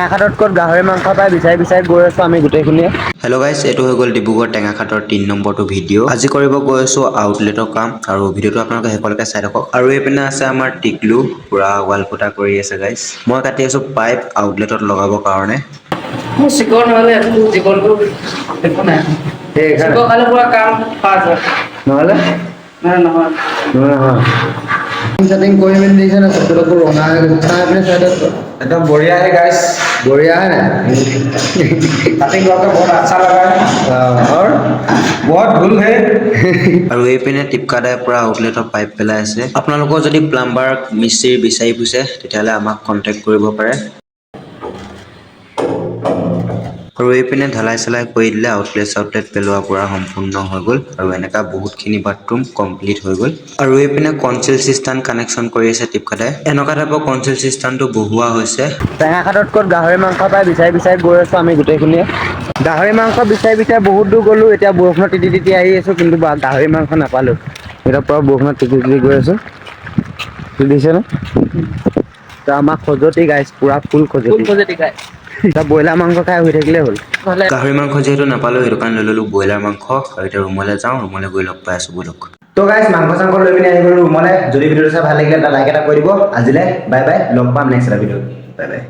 টেঙাখাটত ক'ত গাহৰি মাংস পাই বিচাৰি বিচাৰি গৈ আছো আমি গোটেইখিনিয়ে। হেল্ল' গাইছ, এইটো হৈ গ'ল ডিব্ৰুগড় টেঙাখাটৰ 3 নম্বৰটো ভিডিঅ'। আজি কৰিব গৈ আছো আউটলেটৰ কাম আৰু ভিডিঅ'টো আপোনালোকে শেষলৈকে চাই থাকক। আৰু এইপিনে আছে আমাৰ টিকলু, পুৰা ৱাল ফুটা কৰি আছে গাইছ। মই কাটি আছো পাইপ আউটলেটত লগাবৰ কাৰণে। মোৰ চিকৰ নহ'লে একো জীৱনটো একো নাই। চিকৰ খালে পুৰা কাম পাছ হয়। নহ'লে নহয় ছেটিং কৰি মেলি দিছে না, চকুটো ৰঙা হৈ গৈছে। চাই পিনে চাইডত एकदम बढ़िया है गाइस। বঢ়িয়া হয় না? कटिंग करके बहुत अच्छा लगा है और बहुत धूल है। আৰু এইপিনে টিপকাদাই পৰা আউটলেটৰ পাইপ পেলাই আছে। আপোনালোকৰ যদি প্লাম্বাৰ মিস্ত্ৰী বিচাৰি ফুৰিছে তেতিয়াহ'লে আমাক কণ্টেক্ট কৰিব পাৰে। আৰু এইপিনে ঢালাই চালাই কৰি দিলে আউটলেট পেলোৱা পৰা সম্পূৰ্ণ হৈ গ'ল আৰু এনেকা বহুতখিনি বাথৰুম কমপ্লিট হৈ গ'ল। আৰু এইপিনে কনচিল চিষ্টেম কানেকশ্যন কৰি আছে টিপকাদাই। এনেকুৱা টাইপৰ কনচিল চিষ্টেমটো বহুওৱা হৈছে। টেঙাখাটত ক'ত গাহৰি মাংস পাই বিচাৰি বিচাৰি গৈ আছো আমি গোটেইখিনিয়ে। গাহৰি মাংস বিচাৰি বিচাৰি বহুত দূৰ গ'লো, এতিয়া বৰষুণত তিতি তিতি আহি আছো, কিন্তু গাহৰি মাংস নাপালো। এতিয়া পৰা বৰষুণত তিতি তিতি গৈ আছো, দিছেনে? আমাৰ খজতি গাইছ, পুৰা ফুল খজতি गाइस। এতিয়া ব্ৰইলাৰ মাংস খাই শুই থাকিলেই হ'ল। গাহৰি মাংস যিহেতু নাপালো, সেইটো কাৰণে লৈ ল'লো ব্ৰইলাৰ মাংস। আৰু এতিয়া ৰুমলৈ যাওঁ, ৰুমলৈ গৈ লগ পাই আছো বলক। তো গাইছ, মাংস চাংস লৈ পিনে আহি গ'লো ৰুমলৈ। যদি ভিডিঅ'টো চাই ভাল লাগিলে এটা লাইক এটা কৰি দিব। আজিলৈ বাই বাই, লগ পাম নেক্সট এটা ভিডিঅ'ত। Bye bye.